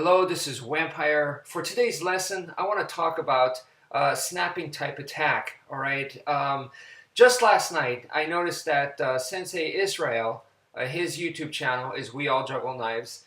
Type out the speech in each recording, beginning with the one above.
Hello, this is wmpyr. For today's lesson, I want to talk about snapping type attack. All right. Just last night, I noticed that Sensei Israel, his YouTube channel is We All Juggle Knives.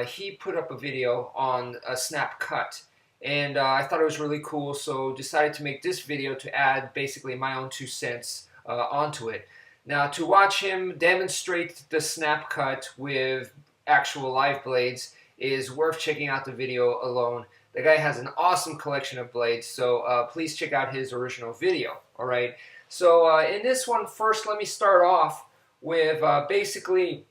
He put up a video on a snap cut, and I thought it was really cool. So decided to make this video to add basically my own 2 cents onto it. Now, to watch him demonstrate the snap cut with actual live blades is worth checking out the video alone. The guy has an awesome collection of blades, so please check out his original video. All right. So in this one, first, let me start off with basically,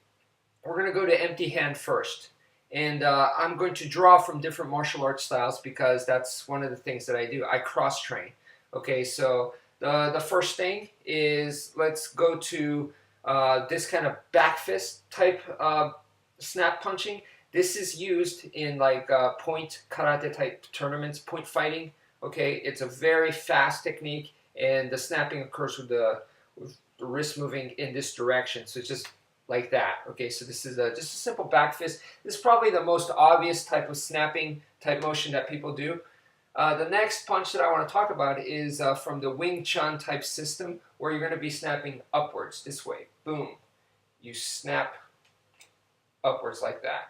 we're going to go to empty hand first. And I'm going to draw from different martial arts styles because that's one of the things that I do. I cross-train. Okay, so the first thing is, let's go to this kind of back fist type snap punching. This is used in like point karate type tournaments, point fighting. Okay, it's a very fast technique, and the snapping occurs with the wrist moving in this direction. So it's just like that. Okay, so this is just a simple back fist. This is probably the most obvious type of snapping type motion that people do. The next punch that I want to talk about is from the Wing Chun type system, where you're going to be snapping upwards this way. Boom. You snap upwards like that.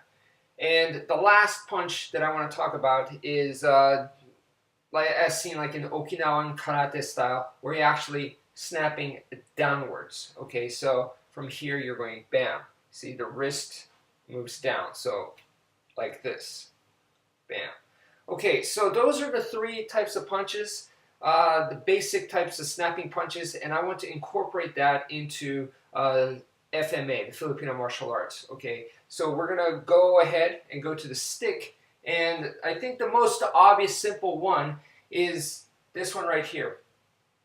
And the last punch that I want to talk about is like as seen like in Okinawan karate style, where you're actually snapping downwards. Okay, so from here you're going bam. See, the wrist moves down, so like this, bam. Okay, so those are the 3 types of punches, the basic types of snapping punches, and I want to incorporate that into FMA, the Filipino martial arts. Okay, so we're gonna go ahead and go to the stick, and I think the most obvious simple one is this one right here.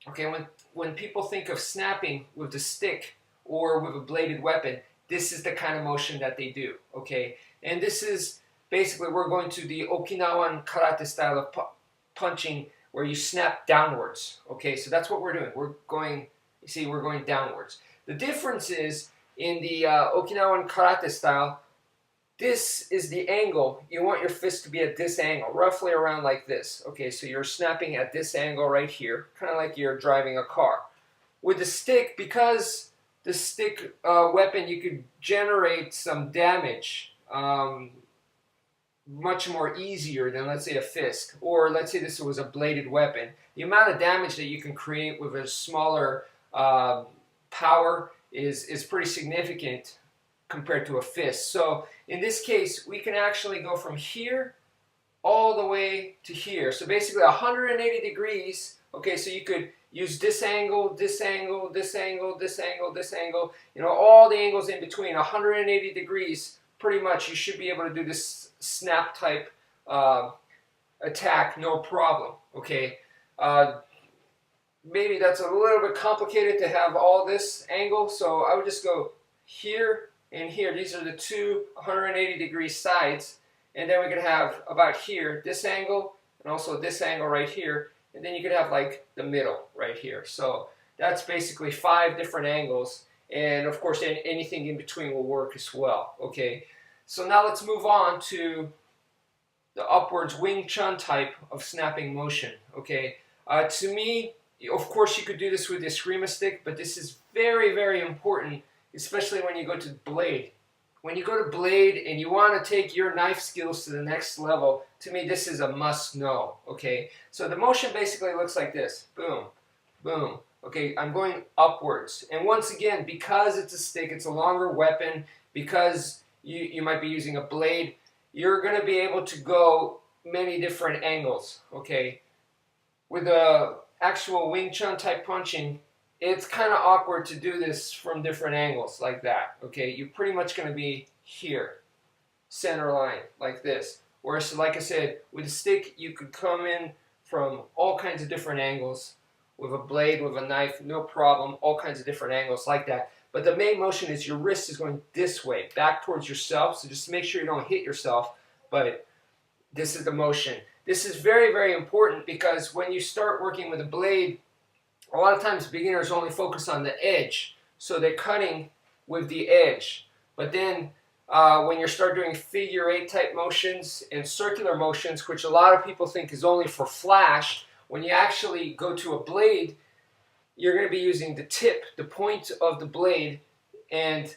Okay, when people think of snapping with the stick or with a bladed weapon, this is the kind of motion that they do. Okay, and this is basically, we're going to the Okinawan karate style of punching, where you snap downwards. Okay, so that's what we're doing. We're going, you see, we're going downwards. The difference is, in the Okinawan karate style, this is the angle. You want your fist to be at this angle, roughly around like this. Okay, so you're snapping at this angle right here, kind of like you're driving a car. With the stick, because the stick weapon, you could generate some damage much more easier than, let's say, a fist, or let's say this was a bladed weapon. The amount of damage that you can create with a smaller power is pretty significant compared to a fist. So in this case, we can actually go from here all the way to here. So basically 180 degrees. Okay, so you could use this angle, this angle, this angle, this angle, this angle, you know, all the angles in between, 180 degrees. Pretty much you should be able to do this snap type attack, no problem. Okay, maybe that's a little bit complicated to have all this angle, so I would just go here and here. These are the 2 180 degree sides, and then we could have about here this angle and also this angle right here, and then you could have like the middle right here. So that's basically 5 different angles, and of course anything in between will work as well. Okay, so now let's move on to the upwards Wing Chun type of snapping motion. Okay, to me, of course you could do this with the Eskrima stick, but this is very, very important, especially when you go to blade. When you go to blade and you want to take your knife skills to the next level, to me this is a must-know. Okay, so the motion basically looks like this. Boom, boom. Okay, I'm going upwards. And once again, because it's a stick, it's a longer weapon, because you might be using a blade, you're going to be able to go many different angles. Okay, with the actual Wing Chun type punching, it's kind of awkward to do this from different angles like that. Okay, you're pretty much going to be here, center line, like this. Whereas, like I said, with a stick, you could come in from all kinds of different angles. With a blade, with a knife, no problem, all kinds of different angles like that. But the main motion is your wrist is going this way, back towards yourself, so just make sure you don't hit yourself, but this is the motion. This is very, very important, because when you start working with a blade, a lot of times beginners only focus on the edge, so they're cutting with the edge. But then when you start doing figure eight type motions and circular motions, which a lot of people think is only for flash, when you actually go to a blade, you're going to be using the tip, the point of the blade, and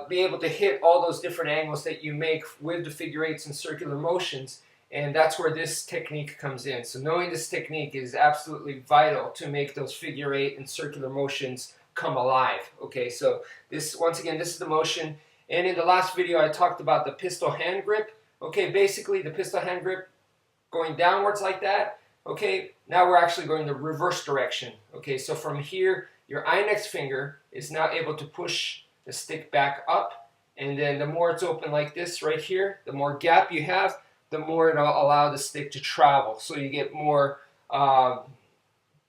be able to hit all those different angles that you make with the figure eights and circular motions. And that's where this technique comes in. So knowing this technique is absolutely vital to make those figure eight and circular motions come alive. Okay, so this, once again, this is the motion. And in the last video, I talked about the pistol hand grip. Okay, basically the pistol hand grip going downwards like that. Okay, now we're actually going the reverse direction. Okay, so from here, your index finger is now able to push the stick back up. And then the more it's open like this right here, the more gap you have, the more it'll allow the stick to travel. So you get more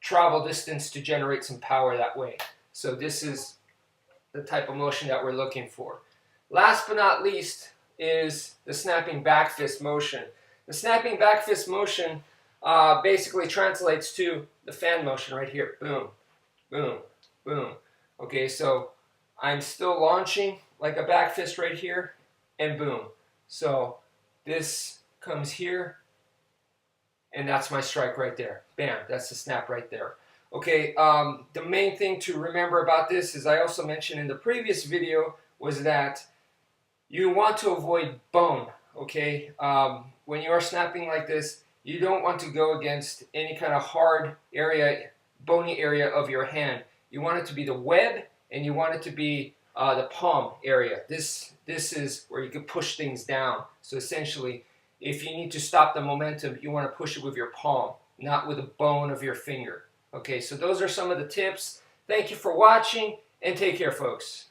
travel distance to generate some power that way. So this is the type of motion that we're looking for. Last but not least is the snapping back fist motion. The snapping back fist motion basically translates to the fan motion right here. Boom, boom, boom. Okay, so I'm still launching like a back fist right here, and boom. So this comes here, and that's my strike right there. Bam, that's the snap right there. Okay, the main thing to remember about this, as I also mentioned in the previous video, was that you want to avoid bone. Okay, when you are snapping like this, you don't want to go against any kind of hard area, bony area of your hand. You want it to be the web, and you want it to be the palm area. This is where you can push things down. So essentially, if you need to stop the momentum, you want to push it with your palm, not with the bone of your finger. Okay, so those are some of the tips. Thank you for watching, and take care, folks.